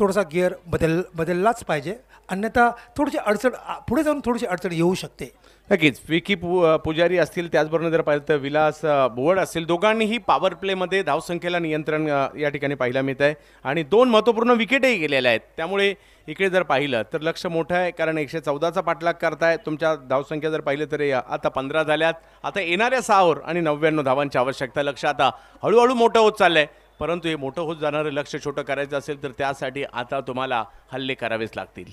थोडासा गिअर बदललाच पाहिजे, अन्यथा थोडीशी अडचण पुढे जाऊन थोडीशी अडचण येऊ शकते. नक्कीच विकी पुजारी असतील, त्याचबरोबर जर पाहिलं तर विलास बोवड असतील, दोघांनीही पॉवर प्लेमध्ये धावसंख्येला नियंत्रण या ठिकाणी पाहायला मिळत आहे आणि 2 महत्त्वपूर्ण विकेटही गेलेल्या आहेत. त्यामुळे इकडे जर पाहिलं तर लक्ष मोठं आहे, कारण 114चा पाठलाग करताय. तुमच्या धावसंख्या जर पाहिलं तर आता 15 झाल्यात. आता येणाऱ्या 6 ओव्हर आणि 99 धावांची आवश्यकता. लक्ष आता हळूहळू मोठं होत चाललंय, परंतु हे मोठं होत जाणारं लक्ष छोटं करायचं असेल तर त्यासाठी आता तुम्हाला हल्ले करावेच लागतील.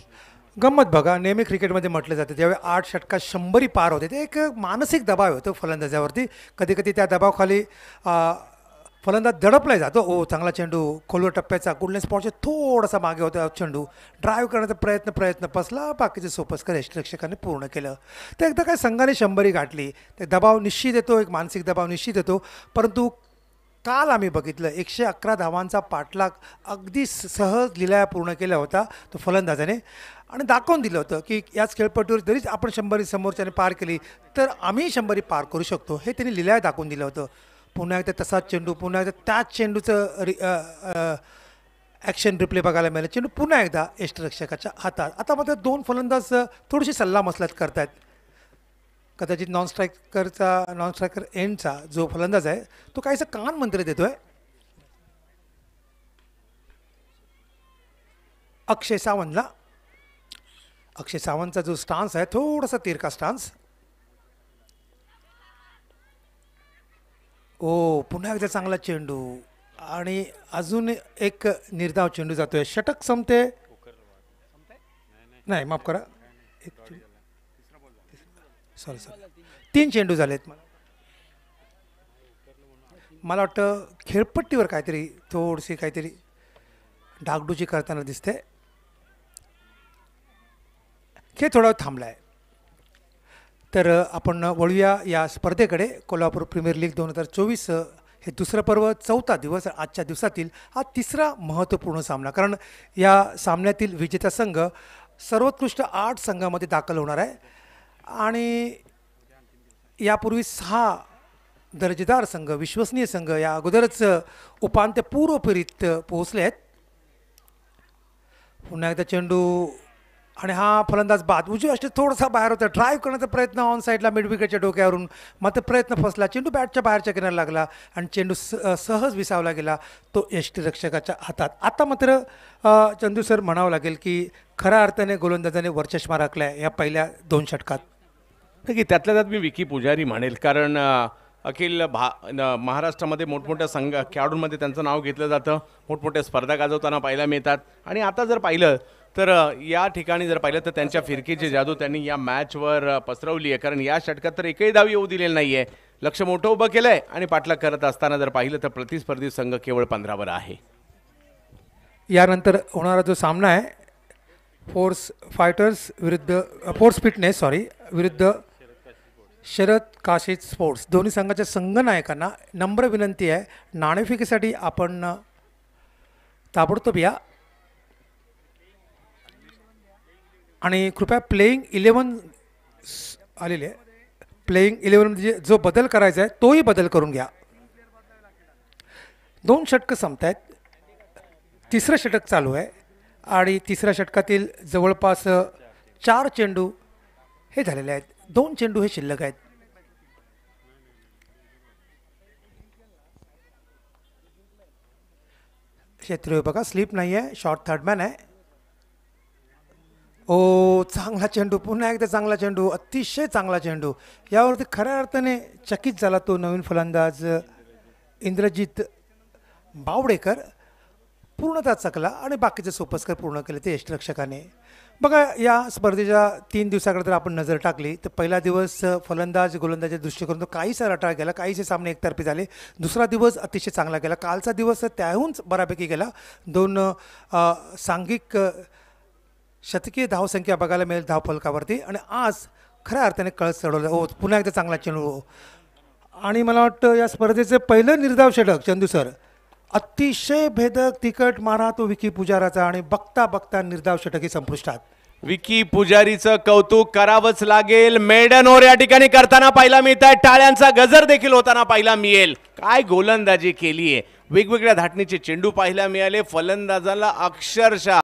गंमत बघा, नेहमी क्रिकेटमध्ये म्हटलं जातं ज्यावेळी 8 षटकात 100 पार होते ते एक मानसिक दबाव होतो फलंदाजावरती. कधी कधी त्या दबावाखाली फलंदाज दडपला जातो. चांगला चेंडू, खोलवर टप्प्याचा, गुडलेन स्पॉटच्या थोडासा मागे होता चेंडू, ड्राईव्ह करण्याचा प्रयत्न पसला, बाकीचे सोपस्कर यष्टिरक्षकाने पूर्ण केलं. तर एकदा काय संघाने 100 गाठली, ते दबाव निश्चित येतो, एक मानसिक दबाव निश्चित येतो. परंतु काल आम्ही बघितलं 111 धावांचा पाठलाग अगदी सहज लिलाया पूर्ण केला होता तो फलंदाजाने, आणि दाखवून दिलं होतं की याच खेळपट्टीवर जरी आपण 100 समोरच्याने पार केली तर आम्ही 100 पार करू शकतो, हे त्यांनी लिलाया दाखवून दिलं होतं. पुन्हा एकदा तसाच चेंडू, पुन्हा एकदा त्याच चेंडूचं ॲक्शन रिप्ले बघायला मिळालं. चेंडू पुन्हा एकदा यष्टिरक्षकाच्या हातात. आता मात्र 2 फलंदाज थोडीशी सल्लामसलत करत आहेत. कदाचित नॉन स्ट्रायकर एंडचा जो फलंदाज आहे तो काहीसा कान मंत्र देतोय. अक्षय सावंतचा जो स्टान्स आहे थोडासा तिरका स्टान्स. पुन्हा एकदा चांगला चेंडू आणि अजून एक निर्धाव चेंडू जातोय. षटक संपते, नाही माफ करा, सॉरी 3 चेंडू झालेत. मला वाटतं खेळपट्टीवर थोडीशी काहीतरी डागडुजी करताना दिसते. खेळ थोडा वेळ थांबला आहे. तर आपण वळूया या स्पर्धेकडे. कोल्हापूर प्रीमियर लीग 2024 हे दुसरं पर्व, 4था दिवस. आजच्या दिवसातील हा 3रा महत्त्वपूर्ण सामना, कारण या सामन्यातील विजेता संघ सर्वोत्कृष्ट 8 संघामध्ये दाखल होणार आहे आणि यापूर्वी 6 दर्जेदार संघ, विश्वसनीय संघ या अगोदरच उपांत्यपूर्व फेरीत पोहोचले आहेत. पुन्हा एकदा चेंडू आणि हा फलंदाज बाद, उजवी अष्टे थोडासा बाहेर होता, ड्राईव्ह करण्याचा प्रयत्न ऑन साईडला मिड विकेटच्या डोक्यावरून, मात्र प्रयत्न फसला. चेंडू बॅटच्या बाहेरच्या किनाऱ्याला लागला आणि चेंडू सहज विसावला गेला तो यष्टिरक्षकाच्या हातात. आता मात्र चंदू सर म्हणावं लागेल की खऱ्या अर्थाने गोलंदाजाने वरचष्मा राखला या पहिल्या 2 षटकात. की त्यातल्या त्यात मी विकी पुजारी म्हणेल, कारण अखिल महाराष्ट्रामध्ये मोठमोठ्या खेळाडूंमध्ये त्यांचं नाव घेतलं जातं, मोठमोठ्या स्पर्धा गाजवताना पाहायला मिळतात. आणि आता जर पाहिलं तर या ठिकाणी जर पाहिलं तर त्यांच्या फिरकीची जादू त्यांनी या मॅचवर पसरवली आहे, कारण या षटकात तर एकही धाव येऊ दिलेली नाही आहे. लक्ष मोठं उभं केलं आहे आणि पाठलाग करत असताना जर पाहिलं तर प्रतिस्पर्धी संघ केवळ 15वर आहे. यानंतर होणारा जो सामना आहे फोर्स फिटनेस विरुद्ध शरद काशीद स्पोर्ट्स. दोन्ही संघाच्या संघनायकांना नम्र विनंती आहे, नाणेफेकीसाठी आपण ताबडतोब या आणि कृपया प्लेइंग 11 आलेले आहे. प्लेइंग 11 म्हणजे जो बदल करायचा आहे तोही बदल करून घ्या. 2 षटकं संपत आहेत, 3रं षटक चालू आहे आणि 3ऱ्या षटकातील जवळपास 4 चेंडू हे झालेले आहेत, 2 चेंडू हे शिल्लक आहेत. क्षेत्रीय बघा, स्लिप नाही आहे, शॉर्ट थर्डमॅन आहे. चांगला चेंडू, पुन्हा एकदा चांगला चेंडू, अतिशय चांगला चेंडू. यावरती खऱ्या अर्थाने चकित झाला तो नवीन फलंदाज इंद्रजित बावडेकर. पूर्णतः चकला आणि बाकीचे सोपस्कर पूर्ण केले ते यष्टिरक्षकाने. बघा, या स्पर्धेच्या 3 दिवसाकडे जर आपण नजर टाकली तर पहिला दिवस फलंदाज गोलंदाजाच्या दृष्टिकोनातून काहीसा रटाळ गेला, काहीसे सामने एकतर्फी झाले. दुसरा दिवस अतिशय चांगला गेला. कालचा दिवस त्याहूनच बऱ्यापैकी गेला. 2 सांघिक शतकीय धावसंख्या बघायला मिळेल धावफलकावरती आणि आज खऱ्या अर्थाने कळस चढवलं. पुन्हा एकदा चांगला चेंडू आणि मला वाटतं या स्पर्धेचं पहिलं निर्धाव षटक चंदू सर, अतिशय भेदक तिखट मारा तो विकी पुजाराचा आणि बघता बघता निर्धाव षटकी संपुष्टात. विकी पुजारीचं कौतुक करावंच लागेल. मेडन ओव्हर या ठिकाणी करताना पाहायला मिळत आहे, टाळ्यांचा गजर देखील होताना पाहायला मिळेल. काय गोलंदाजी केली आहे, वेगवेगळ्या धाटणीचे चेंडू पाहायला मिळाले. फलंदाजाला अक्षरशः